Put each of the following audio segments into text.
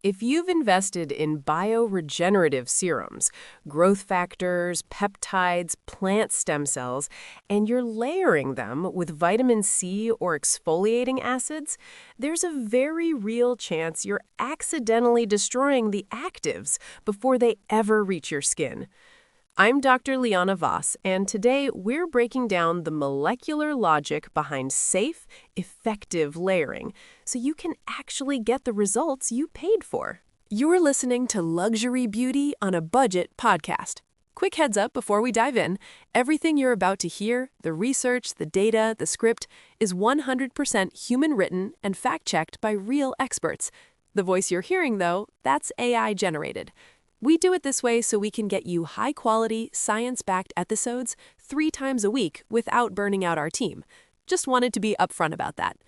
If you've invested in bioregenerative serums, growth factors, peptides, plant stem cells, and you're layering them with vitamin C or exfoliating acids, there's a very real chance you're accidentally destroying the actives before they ever reach your skin. I'm Dr. Elena Voss, and today we're breaking down the molecular logic behind safe, effective layering so you can actually get the results you paid for. You're listening to Luxury Beauty on a Budget podcast. Quick heads up before we dive in, everything you're about to hear, the research, the data, the script, is 100% human-written and fact-checked by real experts. The voice you're hearing, though, that's AI-generated. We do it this way so we can get you high-quality, science-backed episodes 3 times a week without burning out our team. Just wanted to be upfront about that.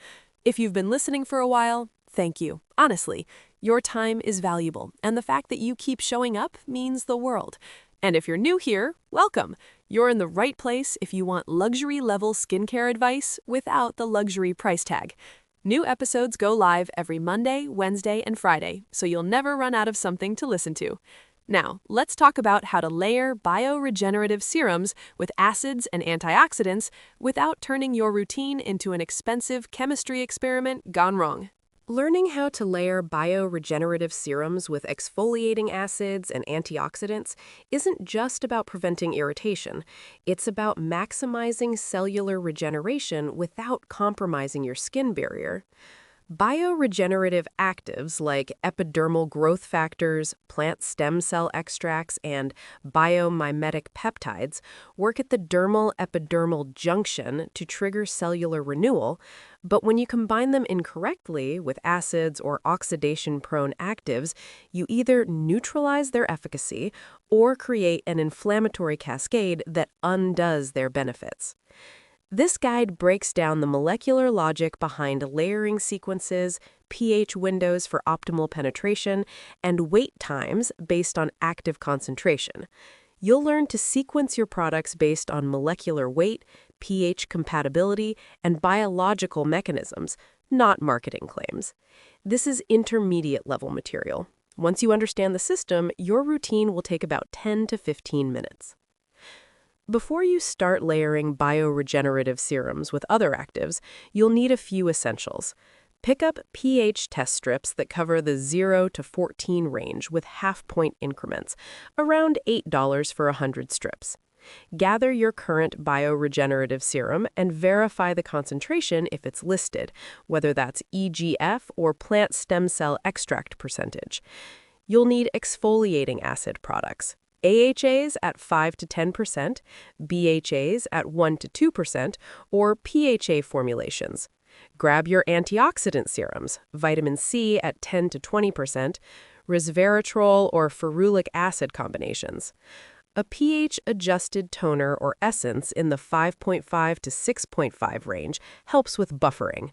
If you've been listening for a while, thank you. Honestly, your time is valuable, and the fact that you keep showing up means the world. And if you're new here, welcome. You're in the right place if you want luxury-level skincare advice without the luxury price tag. New episodes go live every Monday, Wednesday, and Friday, so you'll never run out of something to listen to. Now, let's talk about how to layer bioregenerative serums with acids and antioxidants without turning your routine into an expensive chemistry experiment gone wrong. Learning how to layer bioregenerative serums with exfoliating acids and antioxidants isn't just about preventing irritation. It's about maximizing cellular regeneration without compromising your skin barrier. Bioregenerative actives like epidermal growth factors, plant stem cell extracts, and biomimetic peptides work at the dermal-epidermal junction to trigger cellular renewal, but when you combine them incorrectly with acids or oxidation-prone actives, you either neutralize their efficacy or create an inflammatory cascade that undoes their benefits. This guide breaks down the molecular logic behind layering sequences, pH windows for optimal penetration, and wait times based on active concentration. You'll learn to sequence your products based on molecular weight, pH compatibility, and biological mechanisms, not marketing claims. This is intermediate-level material. Once you understand the system, your routine will take about 10 to 15 minutes. Before you start layering bioregenerative serums with other actives, you'll need a few essentials. Pick up pH test strips that cover the 0 to 14 range with half-point increments, around $8 for 100 strips. Gather your current bioregenerative serum and verify the concentration if it's listed, whether that's EGF or plant stem cell extract percentage. You'll need exfoliating acid products. AHAs at 5 to 10%, BHAs at 1 to 2%, or PHA formulations. Grab your antioxidant serums, vitamin C at 10 to 20%, resveratrol or ferulic acid combinations. A pH-adjusted toner or essence in the 5.5 to 6.5 range helps with buffering.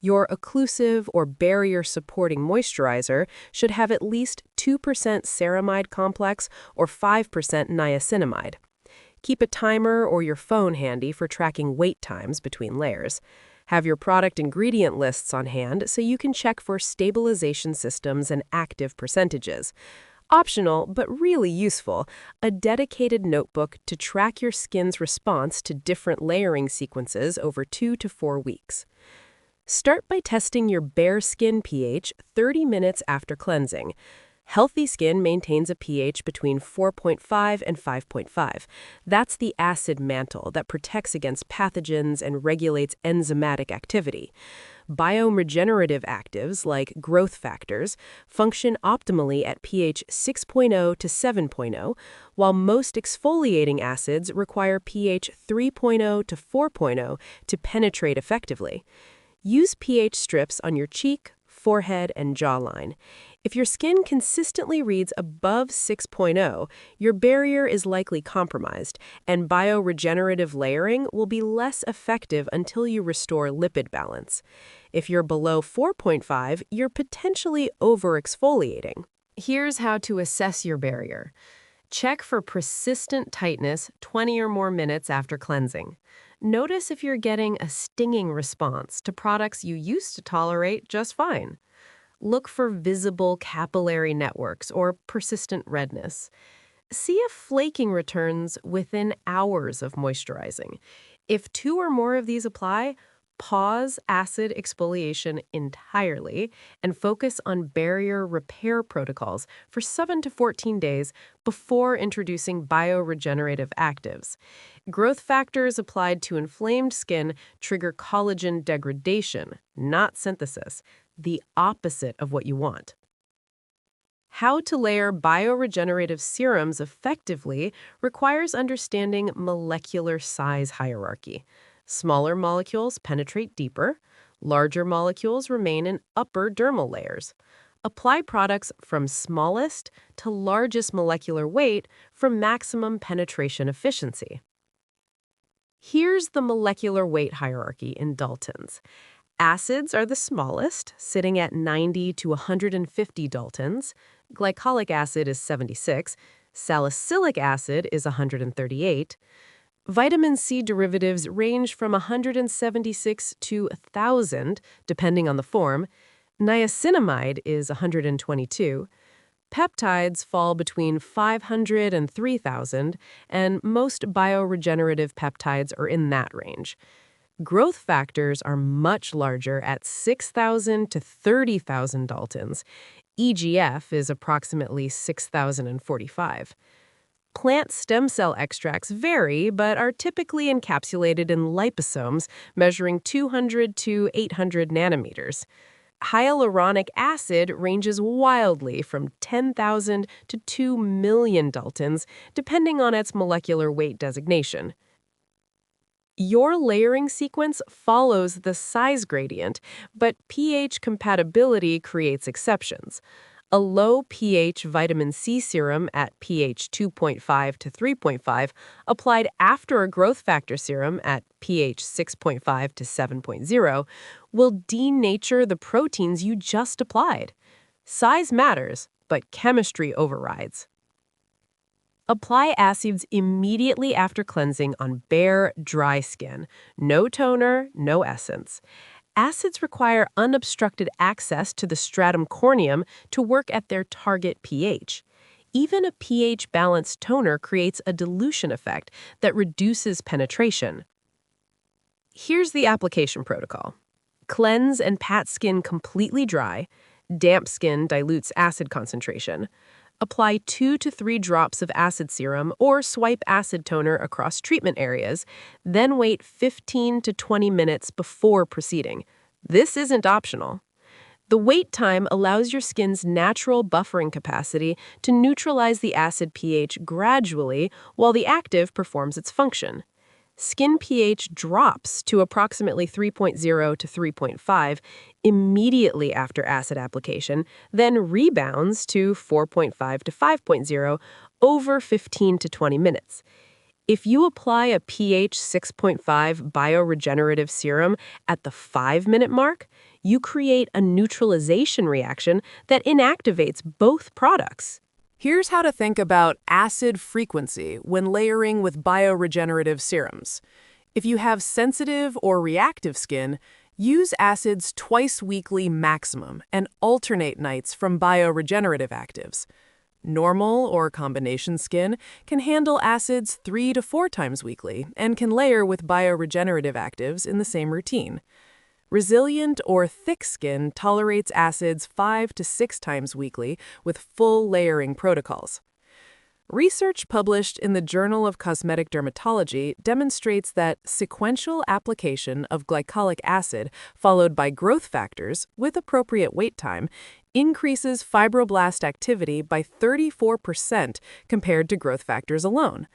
Your occlusive or barrier-supporting moisturizer should have at least 2% ceramide complex or 5% niacinamide. Keep a timer or your phone handy for tracking wait times between layers. Have your product ingredient lists on hand so you can check for stabilization systems and active percentages. Optional, but really useful, a dedicated notebook to track your skin's response to different layering sequences over 2 to 4 weeks. Start by testing your bare skin pH 30 minutes after cleansing. Healthy skin maintains a pH between 4.5 and 5.5. That's the acid mantle that protects against pathogens and regulates enzymatic activity. Bioregenerative actives, like growth factors, function optimally at pH 6.0 to 7.0, while most exfoliating acids require pH 3.0 to 4.0 to penetrate effectively. Use pH strips on your cheek, forehead, and jawline. If your skin consistently reads above 6.0, your barrier is likely compromised, and bioregenerative layering will be less effective until you restore lipid balance. If you're below 4.5, you're potentially over-exfoliating. Here's how to assess your barrier. Check for persistent tightness 20 or more minutes after cleansing. Notice if you're getting a stinging response to products you used to tolerate just fine. look for visible capillary networks or persistent redness. See if flaking returns within hours of moisturizing. If 2 or more of these apply, pause acid exfoliation entirely and focus on barrier repair protocols for 7 to 14 days before introducing bioregenerative actives. Growth factors applied to inflamed skin trigger collagen degradation, not synthesis, the opposite of what you want. How to layer bioregenerative serums effectively requires understanding molecular size hierarchy. Smaller molecules penetrate deeper, larger molecules remain in upper dermal layers. Apply products from smallest to largest molecular weight for maximum penetration efficiency. Here's the molecular weight hierarchy in Daltons. Acids are the smallest, sitting at 90 to 150 Daltons. Glycolic acid is 76. Salicylic acid is 138. Vitamin C derivatives range from 176 to 1,000, depending on the form. Niacinamide is 122. Peptides fall between 500 and 3,000, and most bioregenerative peptides are in that range. Growth factors are much larger at 6,000 to 30,000 Daltons. EGF is approximately 6,045. Plant stem cell extracts vary, but are typically encapsulated in liposomes measuring 200 to 800 nanometers. Hyaluronic acid ranges wildly from 10,000 to 2 million Daltons, depending on its molecular weight designation. Your layering sequence follows the size gradient, but pH compatibility creates exceptions. A low pH vitamin C serum at pH 2.5 to 3.5 applied after a growth factor serum at pH 6.5 to 7.0 will denature the proteins you just applied. Size matters, but chemistry overrides. Apply acids immediately after cleansing on bare, dry skin. No toner, no essence. Acids require unobstructed access to the stratum corneum to work at their target pH. Even a pH-balanced toner creates a dilution effect that reduces penetration. Here's the application protocol. Cleanse and pat skin completely dry. Damp skin dilutes acid concentration. Apply 2 to 3 drops of acid serum or swipe acid toner across treatment areas, then wait 15 to 20 minutes before proceeding. This isn't optional. The wait time allows your skin's natural buffering capacity to neutralize the acid pH gradually while the active performs its function. Skin pH drops to approximately 3.0 to 3.5 immediately after acid application, then rebounds to 4.5 to 5.0 over 15 to 20 minutes. If you apply a pH 6.5 bioregenerative serum at the 5-minute mark, you create a neutralization reaction that inactivates both products. Here's how to think about acid frequency when layering with bioregenerative serums. If you have sensitive or reactive skin, use acids twice weekly maximum and alternate nights from bioregenerative actives. Normal or combination skin can handle acids 3 to 4 times weekly and can layer with bioregenerative actives in the same routine. Resilient or thick skin tolerates acids 5 to 6 times weekly with full layering protocols. Research published in the Journal of Cosmetic Dermatology demonstrates that sequential application of glycolic acid followed by growth factors with appropriate wait time increases fibroblast activity by 34% compared to growth factors alone.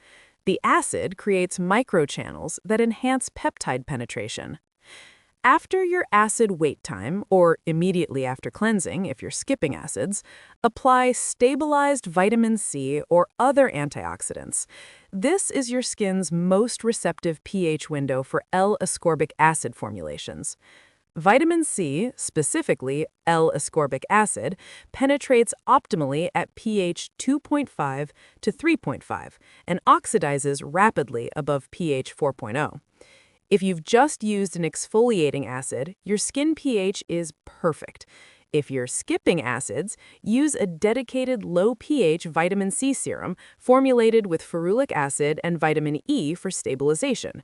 The acid creates microchannels that enhance peptide penetration. After your acid wait time, or immediately after cleansing if you're skipping acids, apply stabilized vitamin C or other antioxidants. This is your skin's most receptive pH window for L-ascorbic acid formulations. Vitamin C, specifically L-ascorbic acid, penetrates optimally at pH 2.5 to 3.5 and oxidizes rapidly above pH 4.0. If you've just used an exfoliating acid, your skin pH is perfect. If you're skipping acids, use a dedicated low pH vitamin C serum formulated with ferulic acid and vitamin E for stabilization.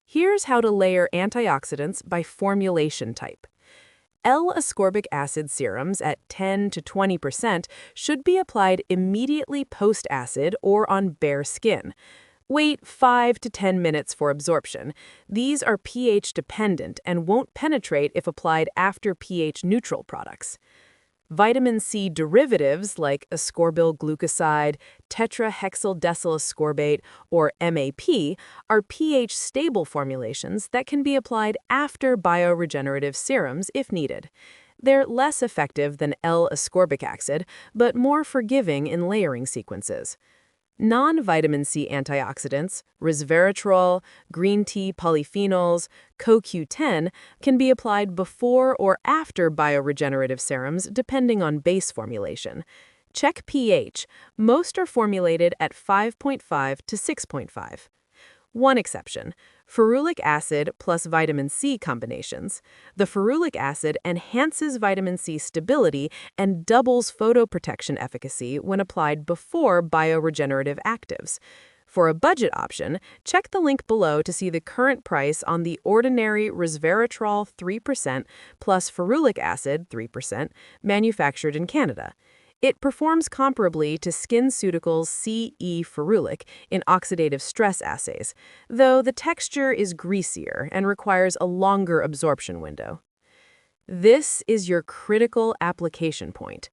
Here's how to layer antioxidants by formulation type. L-ascorbic acid serums at 10 to 20% should be applied immediately post-acid or on bare skin. Wait 5 to 10 minutes for absorption. These are pH dependent and won't penetrate if applied after pH neutral products. Vitamin C derivatives like ascorbyl glucoside, tetrahexyldecylascorbate, or MAP are pH-stable formulations that can be applied after bioregenerative serums if needed. They're less effective than L-ascorbic acid, but more forgiving in layering sequences. Non-vitamin C antioxidants, resveratrol, green tea polyphenols, CoQ10 can be applied before or after bioregenerative serums depending on base formulation. Check pH. Most are formulated at 5.5 to 6.5. One exception, ferulic acid plus vitamin C combinations. The ferulic acid enhances vitamin C stability and doubles photoprotection efficacy when applied before bioregenerative actives. For a budget option, check the link below to see the current price on the ordinary resveratrol 3% plus ferulic acid 3% manufactured in Canada. It performs comparably to SkinCeuticals CE ferulic in oxidative stress assays, though the texture is greasier and requires a longer absorption window. This is your critical application point.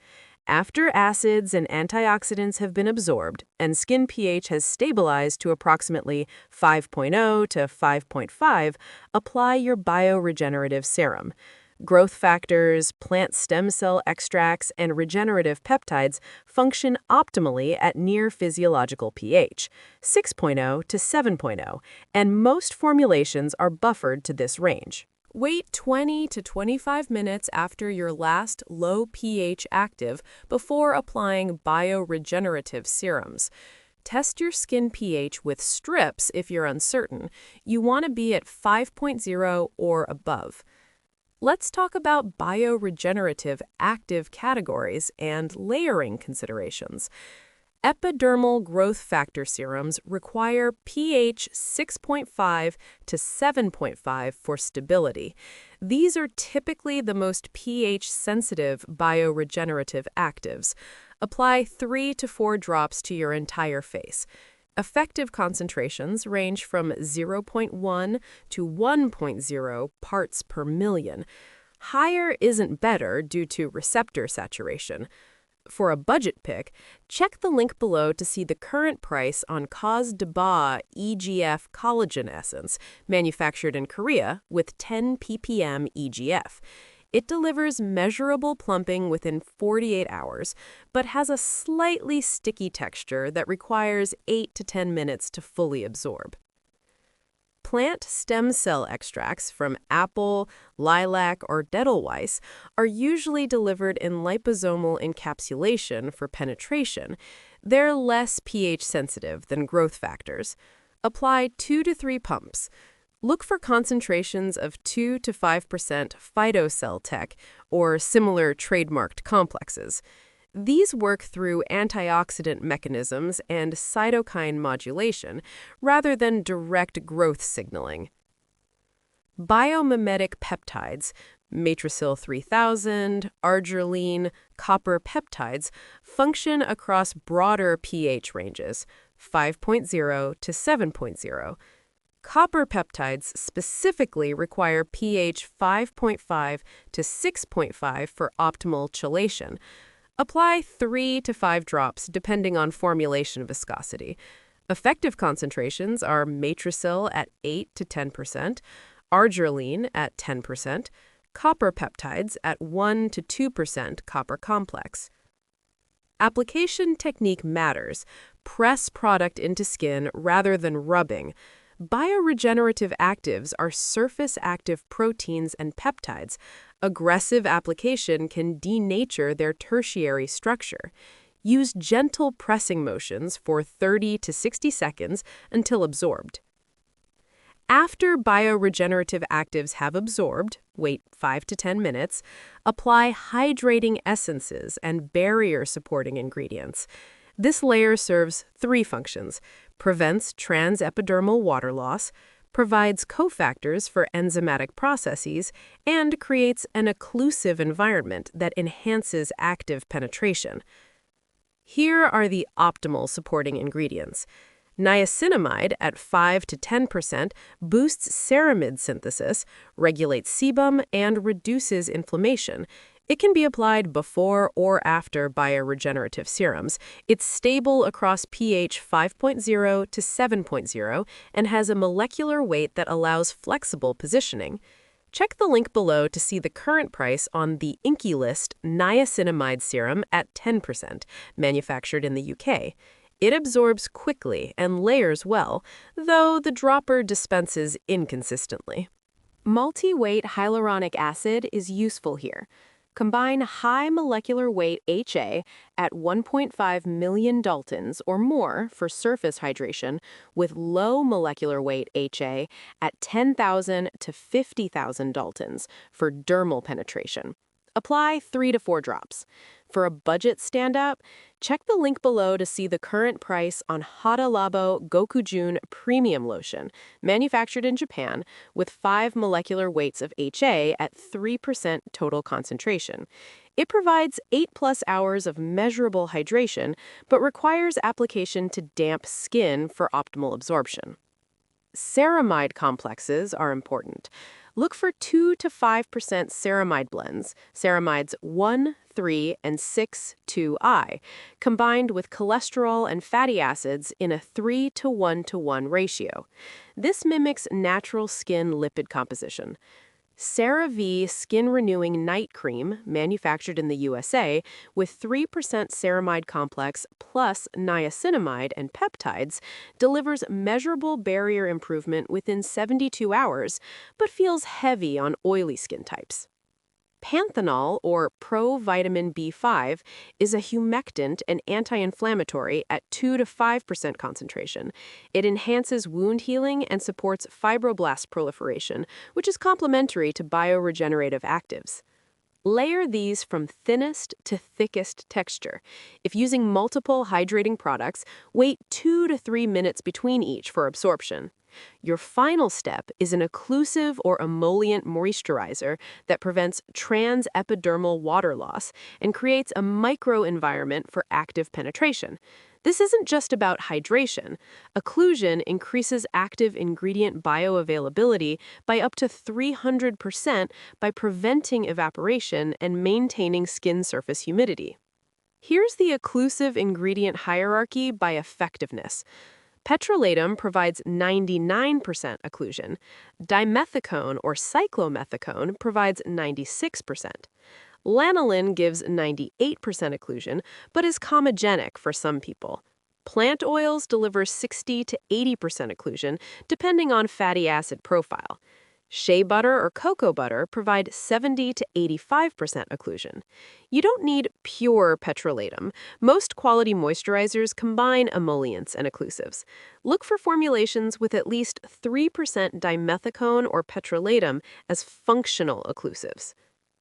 After acids and antioxidants have been absorbed and skin pH has stabilized to approximately 5.0 to 5.5, apply your bioregenerative serum. Growth factors, plant stem cell extracts, and regenerative peptides function optimally at near physiological pH, 6.0 to 7.0, and most formulations are buffered to this range. Wait 20 to 25 minutes after your last low pH active before applying bioregenerative serums. Test your skin pH with strips if you're uncertain. You want to be at 5.0 or above. Let's talk about bioregenerative active categories and layering considerations. Epidermal growth factor serums require pH 6.5 to 7.5 for stability. These are typically the most pH-sensitive bioregenerative actives. Apply 3 to 4 drops to your entire face. Effective concentrations range from 0.1 to 1.0 parts per million. Higher isn't better due to receptor saturation. For a budget pick, check the link below to see the current price on Cause de Ba EGF collagen essence, manufactured in Korea with 10 ppm EGF. It delivers measurable plumping within 48 hours, but has a slightly sticky texture that requires 8 to 10 minutes to fully absorb. Plant stem cell extracts from apple, lilac, or Edelweiss are usually delivered in liposomal encapsulation for penetration. They're less pH sensitive than growth factors. Apply 2 to 3 pumps. Look for concentrations of 2 to 5% phytocell tech or similar trademarked complexes. These work through antioxidant mechanisms and cytokine modulation rather than direct growth signaling. Biomimetic peptides, matricil 3000, arginine, copper peptides, function across broader pH ranges, 5.0 to 7.0. Copper peptides specifically require pH 5.5 to 6.5 for optimal chelation. Apply 3 to 5 drops depending on formulation viscosity. Effective concentrations are matricil at 8 to 10%, arginine at 10%, copper peptides at 1 to 2% copper complex. Application technique matters. Press product into skin rather than rubbing. Bioregenerative actives are surface-active proteins and peptides. Aggressive application can denature their tertiary structure. Use gentle pressing motions for 30 to 60 seconds until absorbed. After bioregenerative actives have absorbed, wait 5 to 10 minutes, apply hydrating essences and barrier-supporting ingredients. This layer serves three functions: prevents transepidermal water loss, provides cofactors for enzymatic processes, and creates an occlusive environment that enhances active penetration. Here are the optimal supporting ingredients. Niacinamide at 5 to 10% boosts ceramide synthesis, regulates sebum, and reduces inflammation. It can be applied before or after bioregenerative serums. It's stable across pH 5.0 to 7.0 and has a molecular weight that allows flexible positioning. Check the link below to see the current price on the Inky List niacinamide serum at 10%, manufactured in the UK. It absorbs quickly and layers well, though the dropper dispenses inconsistently. Multi-weight hyaluronic acid is useful here. Combine high molecular weight HA at 1.5 million Daltons or more for surface hydration with low molecular weight HA at 10,000 to 50,000 Daltons for dermal penetration. Apply 3 to 4 drops. For a budget stand-up, check the link below to see the current price on Hada Labo Gokujun Premium Lotion, manufactured in Japan, with 5 molecular weights of HA at 3% total concentration. It provides 8+ hours of measurable hydration, but requires application to damp skin for optimal absorption. Ceramide complexes are important. Look for 2 to 5% ceramide blends, ceramides 1, 3, and 6, 2I, combined with cholesterol and fatty acids in a 3 to 1 to 1 ratio. This mimics natural skin lipid composition. CeraVe Skin Renewing Night Cream, manufactured in the USA, with 3% ceramide complex plus niacinamide and peptides, delivers measurable barrier improvement within 72 hours, but feels heavy on oily skin types. Panthenol, or provitamin B5, is a humectant and anti-inflammatory at 2 to 5% concentration. It enhances wound healing and supports fibroblast proliferation, which is complementary to bioregenerative actives. Layer these from thinnest to thickest texture. If using multiple hydrating products, wait 2 to 3 minutes between each for absorption. Your final step is an occlusive or emollient moisturizer that prevents transepidermal water loss and creates a microenvironment for active penetration. This isn't just about hydration. Occlusion increases active ingredient bioavailability by up to 300% by preventing evaporation and maintaining skin surface humidity. Here's the occlusive ingredient hierarchy by effectiveness. Petrolatum provides 99% occlusion. Dimethicone or cyclomethicone provides 96%. Lanolin gives 98% occlusion, but is comedogenic for some people. Plant oils deliver 60 to 80% occlusion, depending on fatty acid profile. Shea butter or cocoa butter provide 70 to 85% occlusion. You don't need pure petrolatum. Most quality moisturizers combine emollients and occlusives. Look for formulations with at least 3% dimethicone or petrolatum as functional occlusives.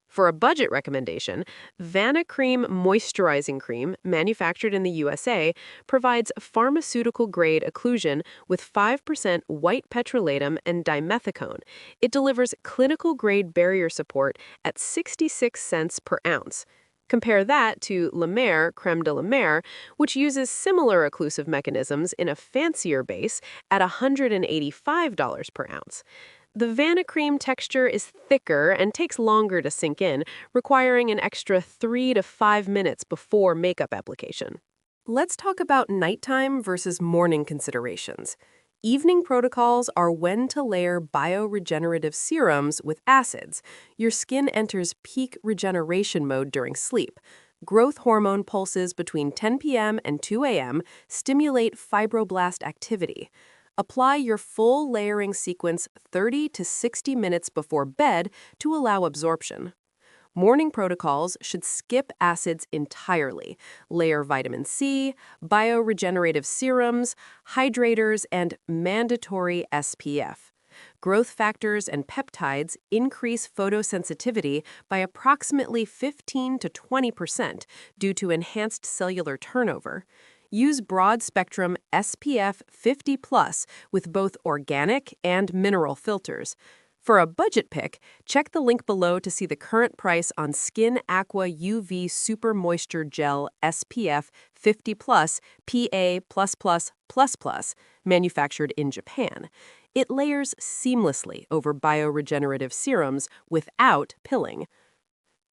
For a budget recommendation, Vana Cream Moisturizing Cream, manufactured in the USA, provides pharmaceutical-grade occlusion with 5% white petrolatum and dimethicone. It delivers clinical-grade barrier support at 66 cents per ounce. Compare that to La Mer Crème de la Mer, which uses similar occlusive mechanisms in a fancier base at $185 per ounce. The Vana Cream texture is thicker and takes longer to sink in, requiring an extra 3 to 5 minutes before makeup application. Let's talk about nighttime versus morning considerations. Evening protocols are when to layer bioregenerative serums with acids. Your skin enters peak regeneration mode during sleep. Growth hormone pulses between 10 p.m. and 2 a.m. stimulate fibroblast activity. Apply your full layering sequence 30 to 60 minutes before bed to allow absorption. Morning protocols should skip acids entirely. Layer vitamin C, bioregenerative serums, hydrators, and mandatory SPF. Growth factors and peptides increase photosensitivity by approximately 15 to 20% due to enhanced cellular turnover. Use broad-spectrum SPF 50+ with both organic and mineral filters. For a budget pick, check the link below to see the current price on Skin Aqua UV Super Moisture Gel SPF 50+ PA++++, manufactured in Japan. It layers seamlessly over bioregenerative serums without pilling.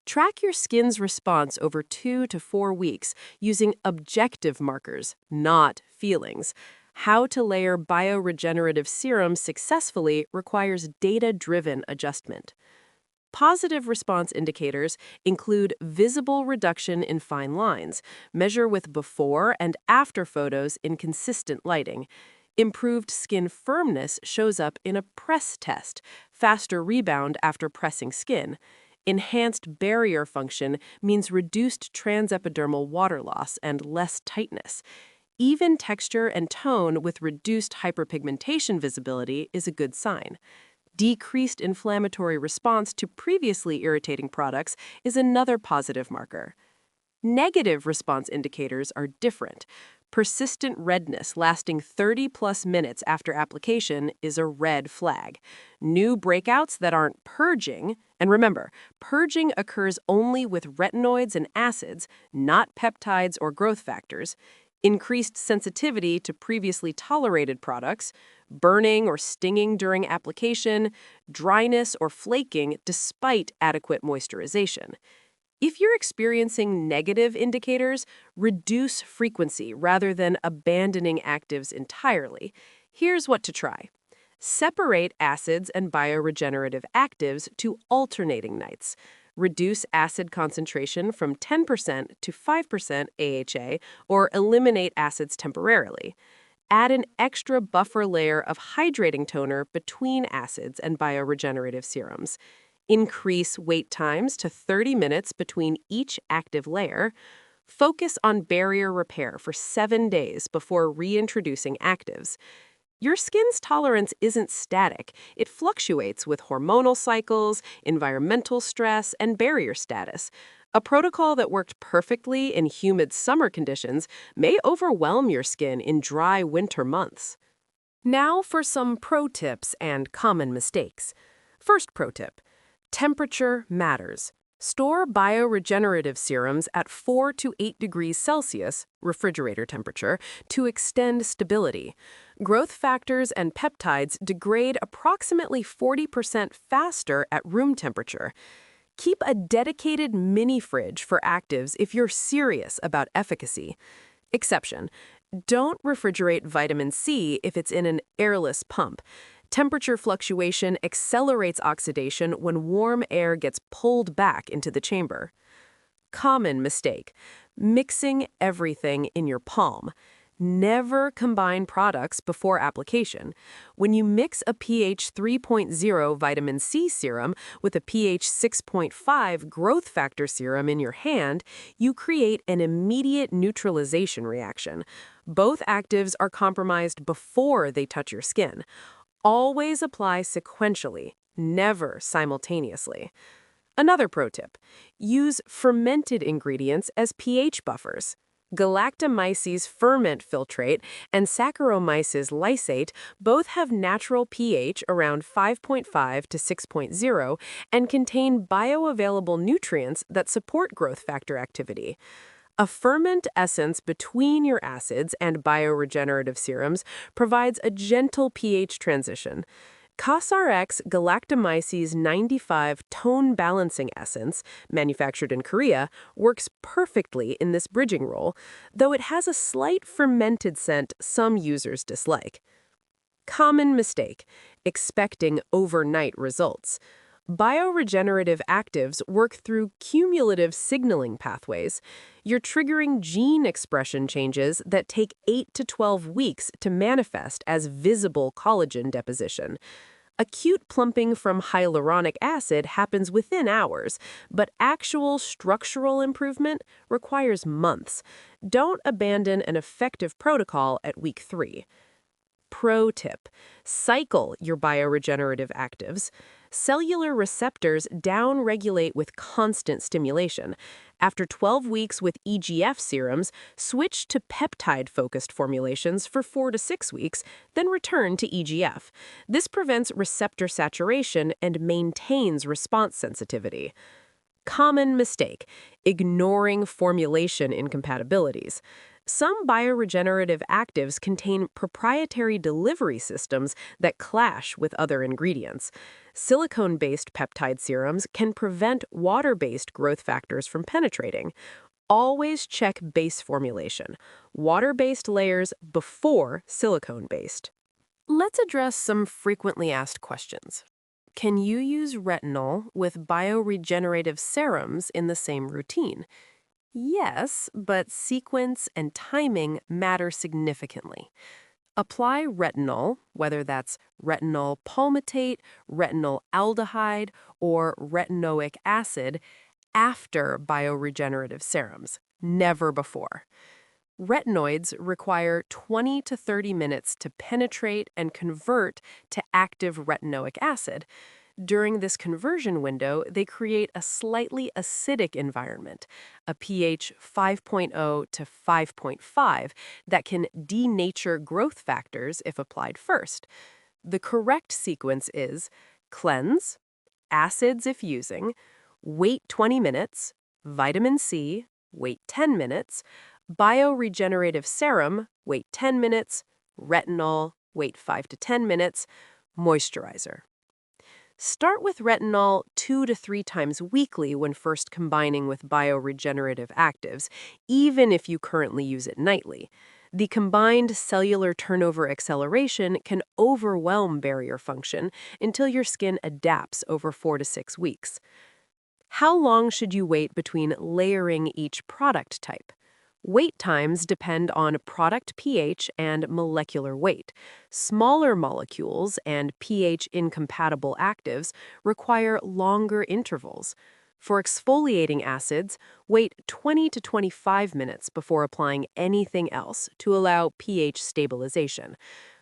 Track your skin's response over 2 to 4 weeks using objective markers, not feelings. How to layer bioregenerative serums successfully requires data-driven adjustment. Positive response indicators include visible reduction in fine lines, measure with before and after photos in consistent lighting. Improved skin firmness shows up in a press test, faster rebound after pressing skin. Enhanced barrier function means reduced transepidermal water loss and less tightness. Even texture and tone with reduced hyperpigmentation visibility is a good sign. Decreased inflammatory response to previously irritating products is another positive marker. Negative response indicators are different. Persistent redness lasting 30+ minutes after application is a red flag. New breakouts that aren't purging, and remember, purging occurs only with retinoids and acids, not peptides or growth factors. Increased sensitivity to previously tolerated products, burning or stinging during application, dryness or flaking despite adequate moisturization. If you're experiencing negative indicators, reduce frequency rather than abandoning actives entirely. Here's what to try. Separate acids and bioregenerative actives to alternating nights. Reduce acid concentration from 10% to 5% AHA or eliminate acids temporarily. Add an extra buffer layer of hydrating toner between acids and bioregenerative serums. Increase wait times to 30 minutes between each active layer. Focus on barrier repair for 7 days before reintroducing actives. Your skin's tolerance isn't static. It fluctuates with hormonal cycles, environmental stress, and barrier status. A protocol that worked perfectly in humid summer conditions may overwhelm your skin in dry winter months. Now for some pro tips and common mistakes. First pro tip. Temperature matters. Store bioregenerative serums at 4 to 8 degrees Celsius, refrigerator temperature, to extend stability. Growth factors and peptides degrade approximately 40% faster at room temperature. Keep a dedicated mini fridge for actives if you're serious about efficacy. Exception: don't refrigerate vitamin C if it's in an airless pump. Temperature fluctuation accelerates oxidation when warm air gets pulled back into the chamber. Common mistake: mixing everything in your palm. Never combine products before application. When you mix a pH 3.0 vitamin C serum with a pH 6.5 growth factor serum in your hand, you create an immediate neutralization reaction. Both actives are compromised before they touch your skin. Always apply sequentially, never simultaneously. Another pro tip: use fermented ingredients as pH buffers. Galactomyces ferment filtrate and Saccharomyces lysate both have natural pH around 5.5 to 6.0 and contain bioavailable nutrients that support growth factor activity. A ferment essence between your acids and bioregenerative serums provides a gentle pH transition. CosRx Galactomyces 95 Tone Balancing Essence, manufactured in Korea, works perfectly in this bridging role, though it has a slight fermented scent some users dislike. Common mistake: expecting overnight results. Bioregenerative actives work through cumulative signaling pathways. You're triggering gene expression changes that take 8 to 12 weeks to manifest as visible collagen deposition. Acute plumping from hyaluronic acid happens within hours, but actual structural improvement requires months. Don't abandon an effective protocol at week 3. Pro tip: cycle your bioregenerative actives. Cellular receptors downregulate with constant stimulation. After 12 weeks with EGF serums, switch to peptide-focused formulations for 4 to 6 weeks, then return to EGF. This prevents receptor saturation and maintains response sensitivity. Common mistake: ignoring formulation incompatibilities. Some bioregenerative actives contain proprietary delivery systems that clash with other ingredients. Silicone-based peptide serums can prevent water-based growth factors from penetrating. Always check base formulation: water-based layers before silicone-based. Let's address some frequently asked questions. Can you use retinol with bioregenerative serums in the same routine? Yes, but sequence and timing matter significantly. Apply retinol, whether that's retinol palmitate, retinol aldehyde, or retinoic acid, after bioregenerative serums, never before. Retinoids require 20 to 30 minutes to penetrate and convert to active retinoic acid. During this conversion window, they create a slightly acidic environment, a pH 5.0 to 5.5, that can denature growth factors if applied first. The correct sequence is cleanse, acids if using, wait 20 minutes, vitamin C, wait 10 minutes, bioregenerative serum, wait 10 minutes, retinol, wait 5 to 10 minutes, moisturizer. Start with retinol 2 to 3 times weekly when first combining with bioregenerative actives, even if you currently use it nightly. The combined cellular turnover acceleration can overwhelm barrier function until your skin adapts over 4 to 6 weeks. How long should you wait between layering each product type? Wait times depend on product pH and molecular weight. Smaller molecules and pH-incompatible actives require longer intervals. For exfoliating acids, wait 20 to 25 minutes before applying anything else to allow pH stabilization.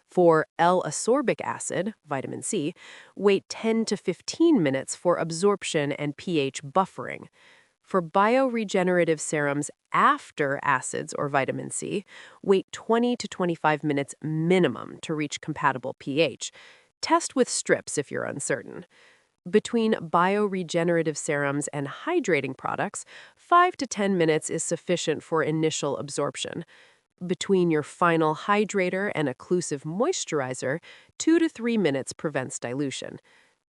For L-ascorbic acid, vitamin C, wait 10 to 15 minutes for absorption and pH buffering. For bioregenerative serums after acids or vitamin C, wait 20 to 25 minutes minimum to reach compatible pH. Test with strips if you're uncertain. Between bioregenerative serums and hydrating products, 5 to 10 minutes is sufficient for initial absorption. Between your final hydrator and occlusive moisturizer, 2 to 3 minutes prevents dilution.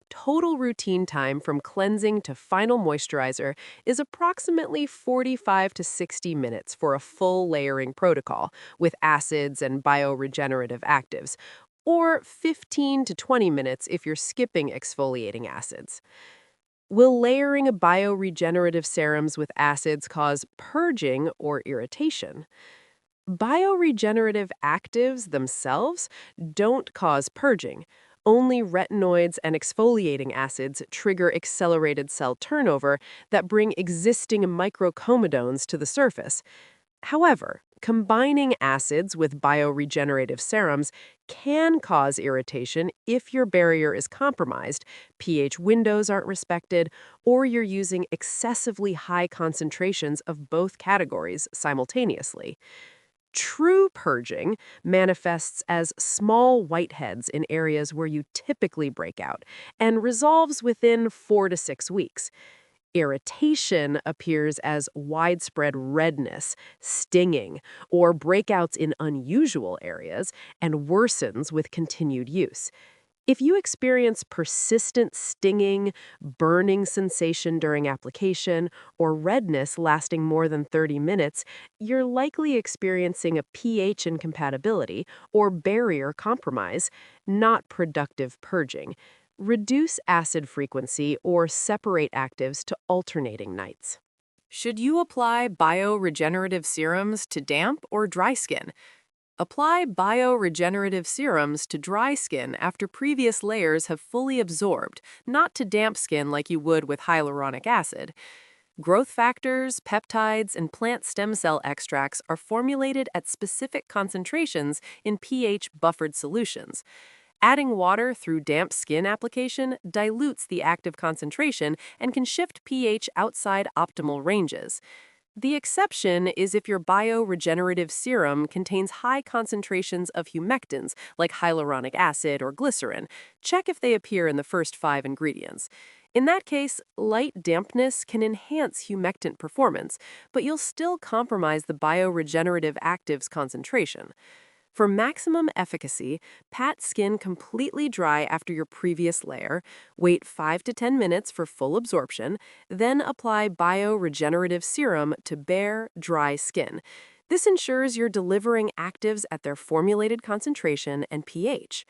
Total routine time from cleansing to final moisturizer is approximately 45 to 60 minutes for a full layering protocol with acids and bioregenerative actives, or 15 to 20 minutes if you're skipping exfoliating acids. Will layering bioregenerative serums with acids cause purging or irritation? Bioregenerative actives themselves don't cause purging. Only retinoids and exfoliating acids trigger accelerated cell turnover that bring existing microcomedones to the surface. However, combining acids with bioregenerative serums can cause irritation if your barrier is compromised, pH windows aren't respected, or you're using excessively high concentrations of both categories simultaneously. True purging manifests as small whiteheads in areas where you typically break out and resolves within 4 to 6 weeks. Irritation appears as widespread redness, stinging, or breakouts in unusual areas and worsens with continued use. If you experience persistent stinging, burning sensation during application, or redness lasting more than 30 minutes, you're likely experiencing a pH incompatibility or barrier compromise, not productive purging. Reduce acid frequency or separate actives to alternating nights. Should you apply bioregenerative serums to damp or dry skin? Apply bioregenerative serums to dry skin after previous layers have fully absorbed, not to damp skin like you would with hyaluronic acid. Growth factors, peptides, and plant stem cell extracts are formulated at specific concentrations in pH-buffered solutions. Adding water through damp skin application dilutes the active concentration and can shift pH outside optimal ranges. The exception is if your bioregenerative serum contains high concentrations of humectants like hyaluronic acid or glycerin. Check if they appear in the first 5 ingredients. In that case, light dampness can enhance humectant performance, but you'll still compromise the bioregenerative active's concentration. For maximum efficacy, pat skin completely dry after your previous layer, wait 5 to 10 minutes for full absorption, then apply bioregenerative serum to bare, dry skin. This ensures you're delivering actives at their formulated concentration and pH.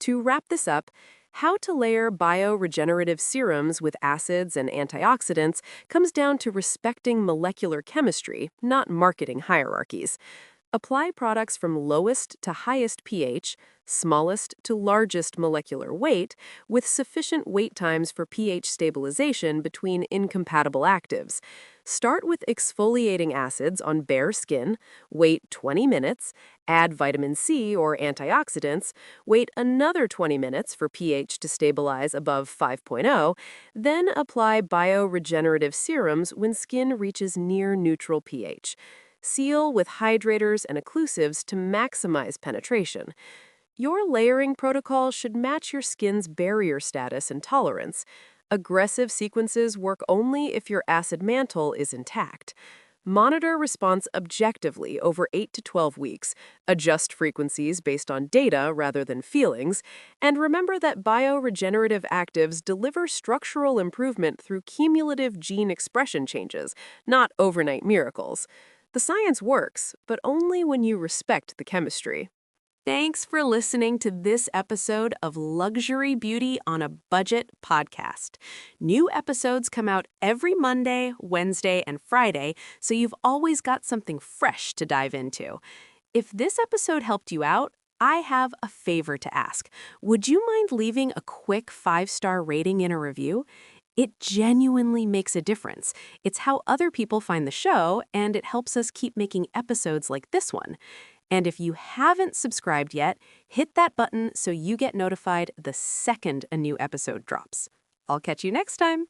To wrap this up, how to layer bioregenerative serums with acids and antioxidants comes down to respecting molecular chemistry, not marketing hierarchies. Apply products from lowest to highest pH, smallest to largest molecular weight, with sufficient wait times for pH stabilization between incompatible actives. Start with exfoliating acids on bare skin, wait 20 minutes, add vitamin C or antioxidants, wait another 20 minutes for pH to stabilize above 5.0, then apply bioregenerative serums when skin reaches near neutral pH. Seal with hydrators and occlusives to maximize penetration. Your layering protocol should match your skin's barrier status and tolerance. Aggressive sequences work only if your acid mantle is intact. Monitor response objectively over 8 to 12 weeks, adjust frequencies based on data rather than feelings, and remember that bioregenerative actives deliver structural improvement through cumulative gene expression changes, not overnight miracles. The science works, but only when you respect the chemistry. Thanks for listening to this episode of Luxury Beauty on a Budget podcast. New episodes come out every Monday, Wednesday, and Friday, so you've always got something fresh to dive into. If this episode helped you out, I have a favor to ask. Would you mind leaving a quick 5-star rating in a review? It genuinely makes a difference. It's how other people find the show, and it helps us keep making episodes like this one. And if you haven't subscribed yet, hit that button so you get notified the second a new episode drops. I'll catch you next time.